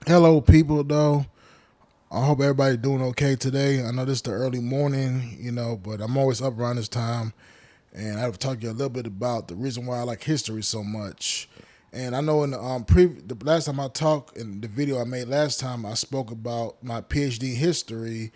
Hello, people. Though I hope everybody doing okay today. I know this is the early morning, but I'm always up around this time, and I have to talk to you a little bit about the reason why I like history so much. And I know in the last time I talked in the video I made last time, I spoke about my PhD history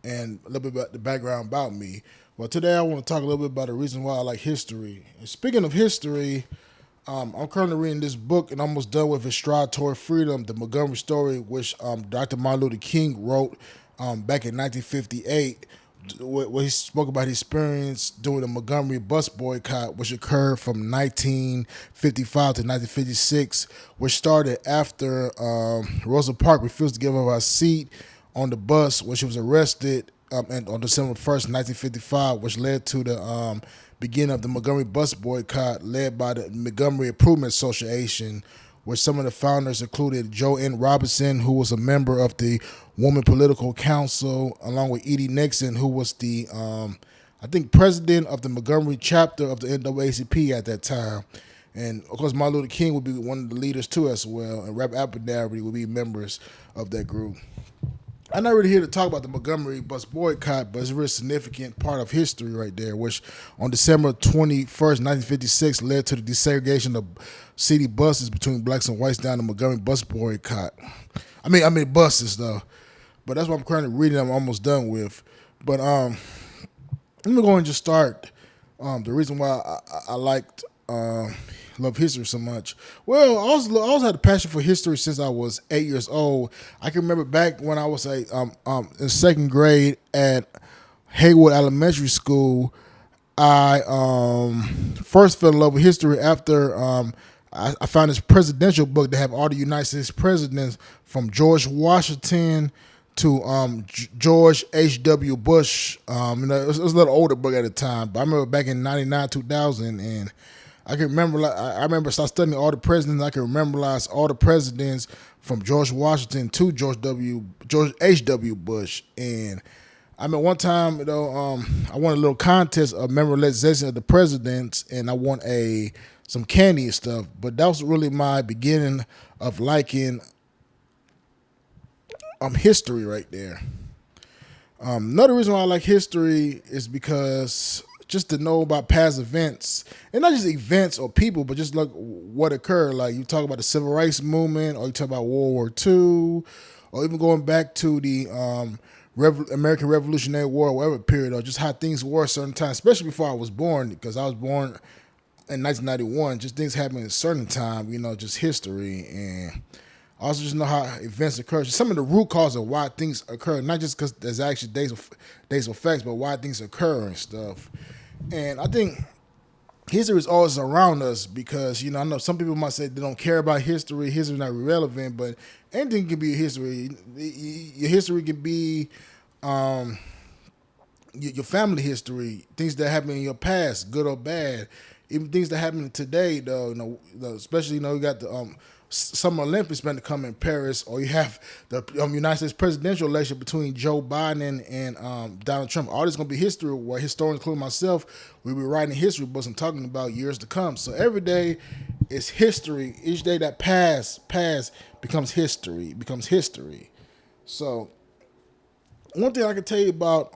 and a little bit about the background about me. Well, today I want to talk a little bit about the reason why I like history. And speaking of history, I'm currently reading this book and almost done with it, Stride Toward Freedom, the Montgomery story, which Dr. Martin Luther King wrote back in 1958, where he spoke about his experience during the Montgomery bus boycott, which occurred from 1955 to 1956, which started after Rosa Parks refused to give up her seat on the bus when she was arrested and on December 1st, 1955, which led to the beginning of the Montgomery bus boycott led by the Montgomery Improvement Association, where some of the founders included Joe N. Robinson, who was a member of the Women Political Council, along with Edie Nixon, who was the, I think, president of the Montgomery chapter of the NAACP at that time. And of course, Martin Luther King would be one of the leaders too, as well, and Rep. Abernathy would be members of that group. I'm not really here to talk about the Montgomery bus boycott, but it's a very significant part of history right there, which on December 21st, 1956, led to the desegregation of city buses between blacks and whites down the Montgomery bus boycott. I mean buses though, but that's what I'm currently reading. I'm almost done with, but let me go and just start. The reason why I liked love history so much. Well, I also had a passion for history since I was 8 years old. I can remember back when I was in second grade at Haywood Elementary School. I first fell in love with history after I found this presidential book that have all the United States presidents from George Washington to George H.W. Bush. It was a little older book at the time, but I remember back in 99, 2000, and I can remember. I remember start studying all the presidents. I can memorize all the presidents from George Washington to George H.W. Bush. And I mean, one time, I won a little contest of memorization of the presidents, and I won some candy and stuff. But that was really my beginning of liking history right there. Another reason why I like history is because just to know about past events, and not just events or people, but just like what occurred. Like you talk about the Civil Rights Movement, or you talk about World War II, or even going back to the American Revolutionary War, whatever period, or just how things were at certain times, especially before I was born, because I was born in 1991. Just things happening at a certain time, just history. And I also just know how events occur. Some of the root causes of why things occur, not just because there's actually days of facts, but why things occur and stuff. And I think history is always around us because, I know some people might say they don't care about history. History is not relevant, but anything can be history. Your history can be your family history, things that happened in your past, good or bad. Even things that happen today, though, especially, you got the Summer Olympics meant to come in Paris, or you have the United States presidential election between Joe Biden and Donald Trump. All this is going to be history where historians, including myself, we'll be writing history books and talking about years to come. So every day is history. Each day that pass becomes history, So one thing I can tell you about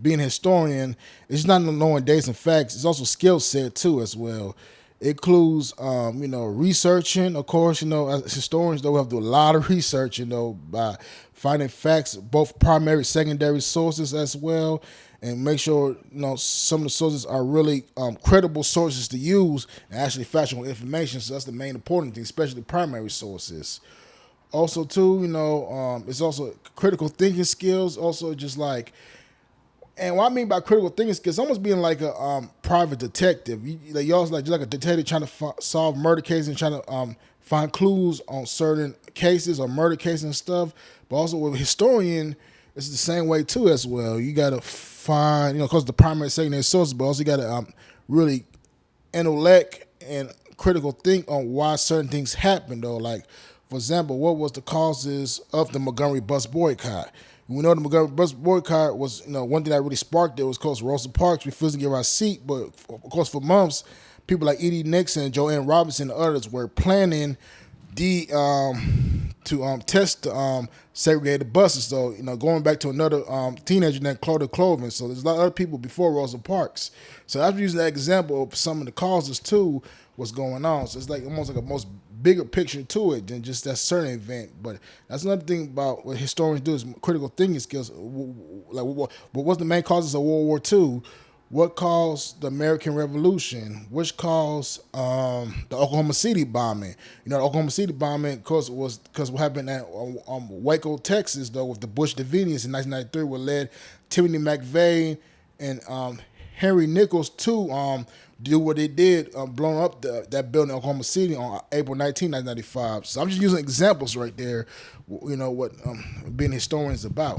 being a historian is not knowing dates and facts. It's also skill set too as well. It includes, researching. Of course, as historians, though, we have to do a lot of research, by finding facts, both primary, secondary sources as well, and make sure, some of the sources are really credible sources to use and actually factual information. So that's the main important thing, especially primary sources. Also, too, it's also critical thinking skills. Also, just like, and what I mean by critical thinking skills, almost being like a private detective. You also like just like a detective trying to solve murder cases and trying to find clues on certain cases or murder cases and stuff. But also with a historian, it's the same way too as well. You got to find, because the primary, secondary sources, but also you got to really intellect and critical think on why certain things happen though. Like, for example, what was the causes of the Montgomery bus boycott? We know the Montgomery bus boycott was, one thing that really sparked it was because Rosa Parks refused to give her a seat. But of course, for months, people like Edie Nixon, Joanne Robinson, and others were planning the to test the segregated buses. So going back to another teenager named Cloda Cloven. So there's a lot of other people before Rosa Parks. So I was using that example of some of the causes too, what's going on. So it's like almost like a most bigger picture to it than just that certain event. But that's another thing about what historians do is critical thinking skills. Like what was the main causes of World War II? What caused the American Revolution? Which caused the Oklahoma City bombing? The Oklahoma City bombing was because what happened at Waco, Texas, though, with the Bush Davidians in 1993, what led Timothy McVeigh and Henry Nichols to do what they did, blowing up that building in Oklahoma City on April 19, 1995. So I'm just using examples right there, what being a historian is about.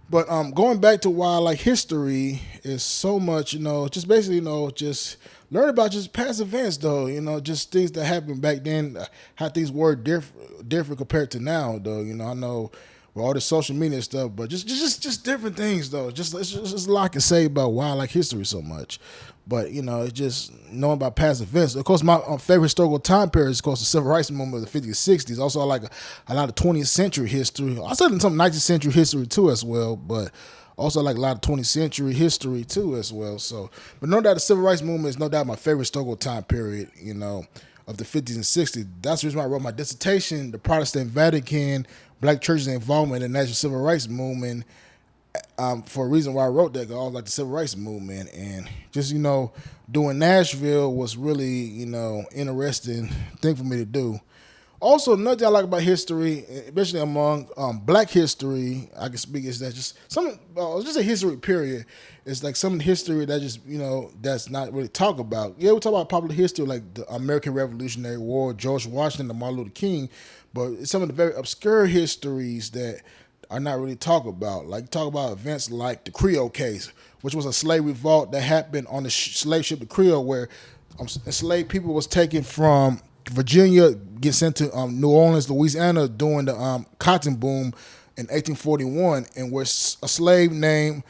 But going back to why I like history is so much, just basically, just learn about just past events, though, just things that happened back then, how things were different compared to now, though. I know with all the social media stuff, but just different things, though. Just a lot I can say about why I like history so much. But it's just knowing about past events. Of course, my favorite historical time period is, of course, the Civil Rights Movement of the 50s, 60s. Also, I like a lot of 20th century history. I said some 19th century history too, as well. But also, I like a lot of 20th century history too, as well. So, but no doubt, the Civil Rights Movement is no doubt my favorite historical time period. Of the 50s and 60s. That's the reason why I wrote my dissertation, The Protestant Vatican, Black Church's Involvement in the National Civil Rights Movement. For a reason why I wrote that, 'cause I was like the civil rights movement, and just doing Nashville was really interesting thing for me to do. Also, another thing I like about history, especially among Black history, I can speak is that just just a history period. It's like some history that just that's not really talked about. Yeah, we talk about popular history like the American Revolutionary War, George Washington, and Martin Luther King, but it's some of the very obscure histories that are not really talked about. Like talk about events like the Creole case, which was a slave revolt that happened on the slave ship the Creole, where enslaved people was taken from Virginia, get sent to New Orleans, Louisiana during the cotton boom in 1841, and where a slave named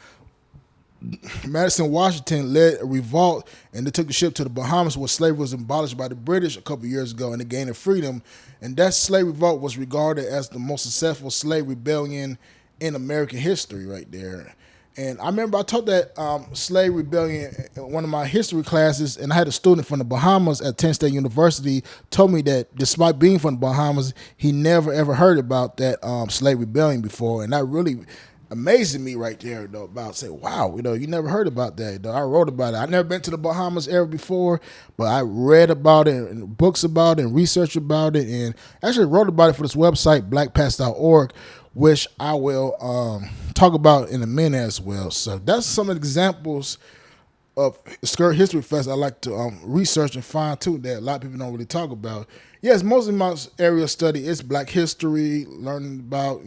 Madison Washington led a revolt, and they took the ship to the Bahamas, where slavery was abolished by the British a couple years ago, and they gained their freedom. And that slave revolt was regarded as the most successful slave rebellion in American history, right there. And I remember I taught that slave rebellion in one of my history classes, and I had a student from the Bahamas at Penn State University told me that despite being from the Bahamas, he never ever heard about that slave rebellion before, and that really amazing me right there, though, about say, wow, you never heard about that, though. I wrote about it. I never been to the Bahamas ever before, but I read about it and books about it and research about it, and actually wrote about it for this website, blackpast.org, which I will talk about in a minute as well. So that's some of the examples of skirt history fest I like to research and find too that a lot of people don't really talk about. Yes, most of my area of study is Black history, learning about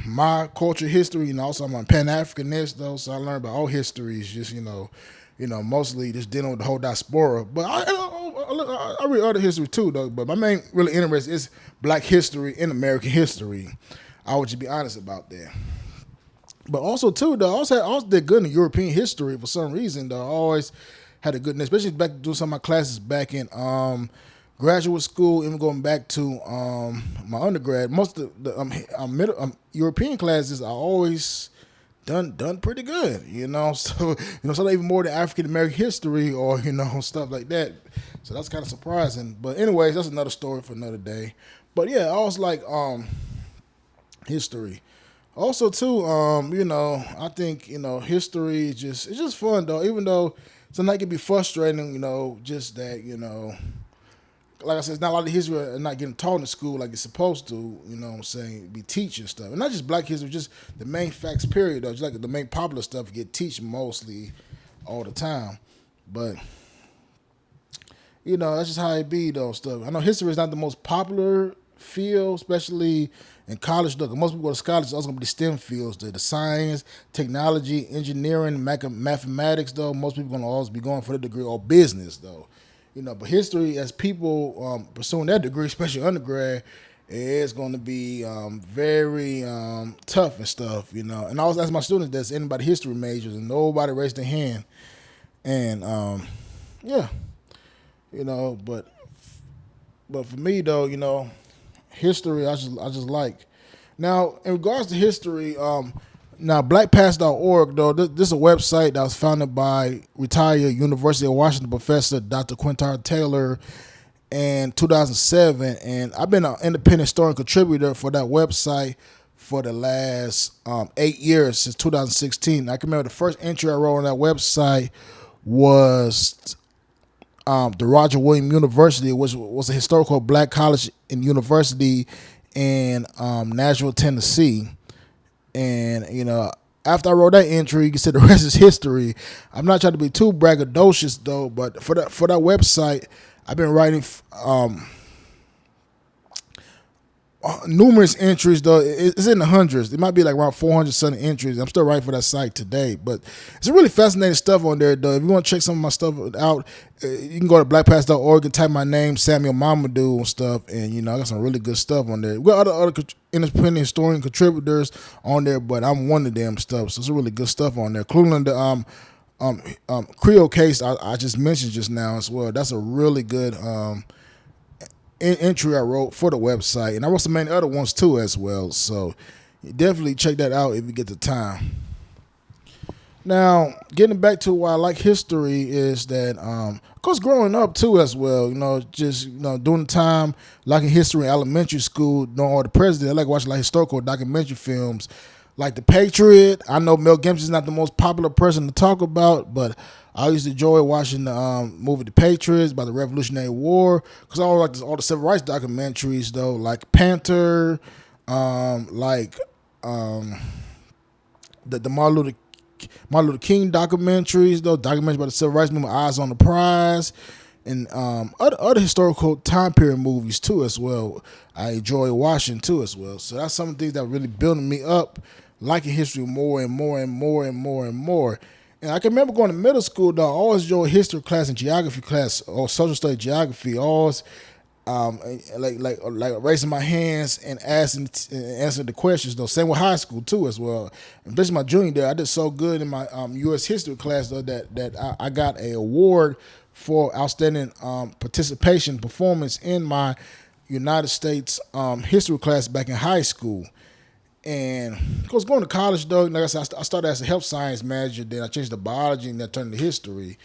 my culture history. Also I'm a Pan-Africanist though, so I learned about all histories. Just mostly just dealing with the whole diaspora. But I read other history too though. But my main really interest is Black history and American history. I would just be honest about that. But also too though, I also did good in European history for some reason though. I always had a good, especially back doing some of my classes back in graduate school, even going back to my undergrad. Most of the European classes I always done pretty good, So so even more than African American history or stuff like that. So that's kind of surprising. But anyways, that's another story for another day. But yeah, I always like history. Also too, I think history is it's just fun though. Even though sometimes it can be frustrating, just that like I said, it's not a lot of history are not getting taught in school like it's supposed to, what I'm saying, be teaching stuff. And not just Black history, just the main facts period, though. Just like the main popular stuff get teach mostly all the time. But, that's just how it be, though, stuff. I know history is not the most popular field, especially in college, though. Most people go to college, it's also going to be the STEM fields, the science, technology, engineering, mathematics, though. Most people are going to always be going for the degree, or business, though. But history, as people pursuing that degree, especially undergrad, is going to be very tough and stuff, And I always ask my students, does anybody history majors? And nobody raised their hand. And, yeah, but But for me though, history I just like. Now, in regards to history, now blackpast.org though, this is a website that was founded by retired University of Washington professor Dr. Quintar Taylor in 2007, and I've been an independent historian contributor for that website for the last 8 years, since 2016. I can remember the first entry I wrote on that website was the Roger Williams University, which was a historical black college and university in Nashville, Tennessee. And after I wrote that entry, you can say the rest is history. I'm not trying to be too braggadocious though, but for that website, I've been writing numerous entries though. It's in the hundreds. It might be like around 400 something entries. I'm still writing for that site today, but it's really fascinating stuff on there though. If you want to check some of my stuff out, you can go to blackpast.org and type my name, Samuel Mamadou, and stuff, and I got some really good stuff on there. We got other independent historian contributors on there, but I'm one of them stuff. So it's really good stuff on there, including the Creole case I just mentioned just now as well. That's a really good entry I wrote for the website, and I wrote some many other ones too as well. So definitely check that out if you get the time. Now, getting back to why I like history is that, of course, growing up too as well. During the time liking history in elementary school, knowing all the presidents, I like watching like historical documentary films, like The Patriot. I know Mel Gibson's not the most popular person to talk about, but I used to enjoy watching the movie The Patriots about the Revolutionary War, because I always like all the civil rights documentaries though, like Panther, the Martin Luther King documentaries though, documentaries about the civil rights movement, Eyes on the Prize, and other historical time period movies too as well. I enjoy watching too as well. So that's some of the things that really building me up, liking history more and more and more and more and more. And I can remember going to middle school though. I always enjoyed history class and geography class, or social study geography. Always like raising my hands and answering the questions though. Same with high school too as well. And this is my junior year. I did so good in my U.S. history class though that I got an award for outstanding participation performance in my United States history class back in high school. And of course, going to college though, like I said, I started as a health science major. Then I changed to biology, and then turned to history.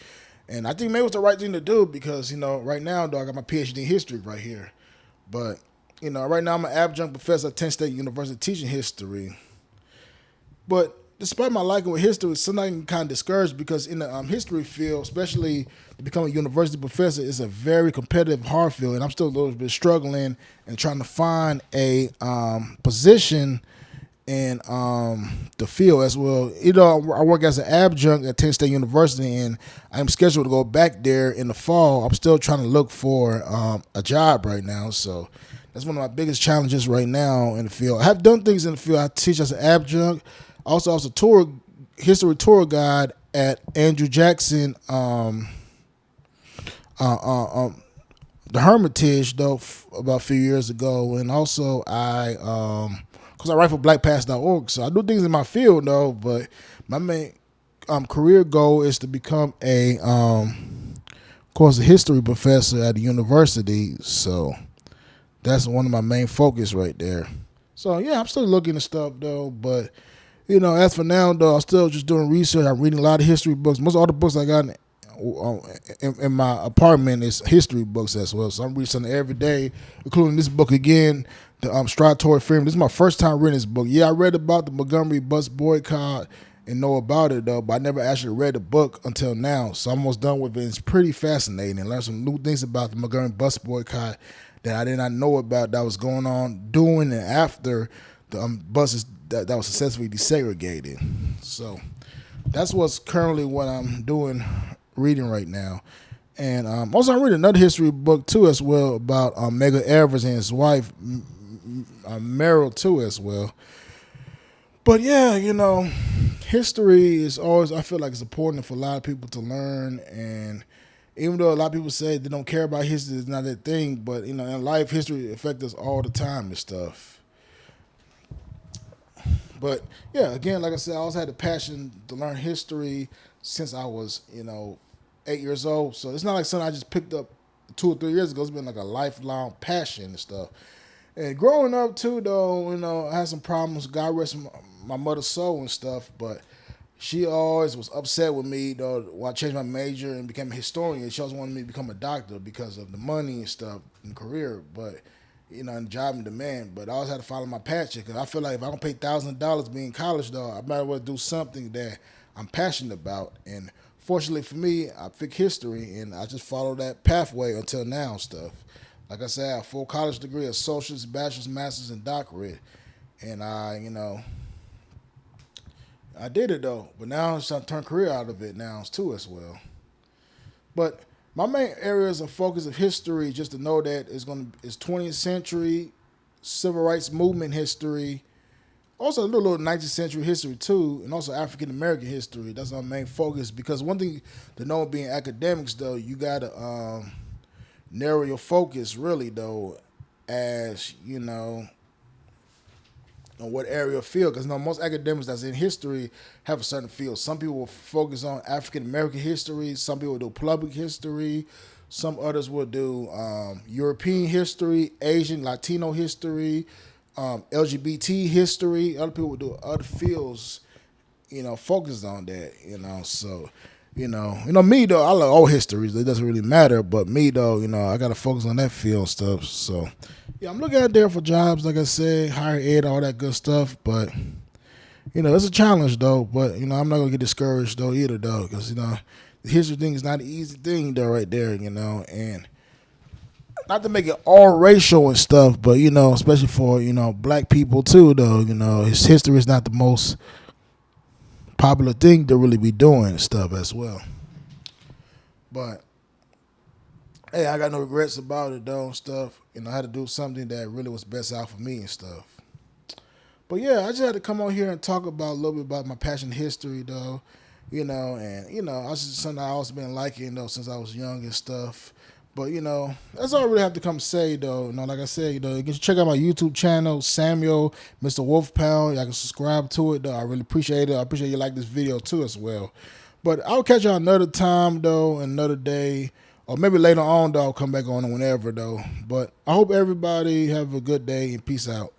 And I think maybe it was the right thing to do because right now, though, I got my PhD in history right here. But right now I'm an adjunct professor at Penn State University teaching history. But despite my liking with history, sometimes I'm kind of discouraged because in the history field, especially to become a university professor, it's a very competitive, hard field, and I'm still a little bit struggling and trying to find a position in the field as well. I work as an adjunct at Penn State University, and I'm scheduled to go back there in the fall. I'm still trying to look for a job right now, so that's one of my biggest challenges right now in the field. I have done things in the field. I teach as an adjunct. Also, I was a history tour guide at Andrew Jackson, the Hermitage, though, about a few years ago, and also because I write for blackpast.org, so I do things in my field though, but my main career goal is to become a history professor at a university. So that's one of my main focus right there. So yeah, I'm still looking at stuff though, but as for now though, I'm still just doing research. I'm reading a lot of history books. Most of all the books I got in my apartment is history books as well. So I'm reading something every day, including this book again, the Stratory Freeman. This is my first time reading this book. Yeah, I read about the Montgomery bus boycott and know about it though, but I never actually read the book until now. So I'm almost done with it. It's pretty fascinating. Learned some new things about the Montgomery bus boycott that I did not know about that was going on during and after the buses that was successfully desegregated. So that's what's currently what I'm doing, reading right now. And also I'm reading another history book too as well about Medgar Evers and his wife Meryl too as well. But yeah, history is always, I feel like it's important for a lot of people to learn. And even though a lot of people say they don't care about history, it's not their thing, but in life, history affects us all the time and stuff. But yeah, again, like I said, I always had the passion to learn history since I was 8 years old. So it's not like something I just picked up 2 or 3 years ago. It's been like a lifelong passion and stuff. And growing up too, though, I had some problems. God rest my mother's soul and stuff, but she always was upset with me though when I changed my major and became a historian. She always wanted me to become a doctor because of the money and stuff and career, but and job and demand. But I always had to follow my passion because I feel like if I don't pay $1,000 being in college though, I might as well do something that I'm passionate about. And fortunately for me, I picked history and I just followed that pathway until now and stuff. Like I said, I have a full college degree, associate's, bachelor's, master's, and doctorate. And I did it though, but now I'm trying to turn career out of it now too as well. But my main areas of focus of history, just to know that is 20th century civil rights movement history, also a little 19th century history too, and also African American history. That's our main focus because one thing to know being academics though, you gotta narrow your focus really though, as on what area of field, because most academics that's in history have a certain field. Some people will focus on African American history, some people will do public history, some others will do European history, Asian, Latino history, LGBT history. Other people will do other fields, focused on that, so me though, I like all histories. It doesn't really matter. But me though, I gotta focus on that field stuff. So yeah, I'm looking out there for jobs, like I said, higher ed, all that good stuff. But it's a challenge though. But I'm not gonna get discouraged though either though, because the history thing is not an easy thing though, right there. And not to make it all racial and stuff, but especially for black people too though. His history is not the most popular thing to really be doing stuff as well. But hey, I got no regrets about it though and stuff. I had to do something that really was best out for me and stuff. But yeah, I just had to come on here and talk about a little bit about my passion history though. I just something I also been liking though since I was young and stuff. But that's all I really have to come say though. Like I said, you can check out my YouTube channel, Samuel, Mr. Wolf Pound. Y'all can subscribe to it though. I really appreciate it. I appreciate you like this video too as well. But I'll catch y'all another time though, another day. Or maybe later on though, I'll come back on whenever though. But I hope everybody have a good day and peace out.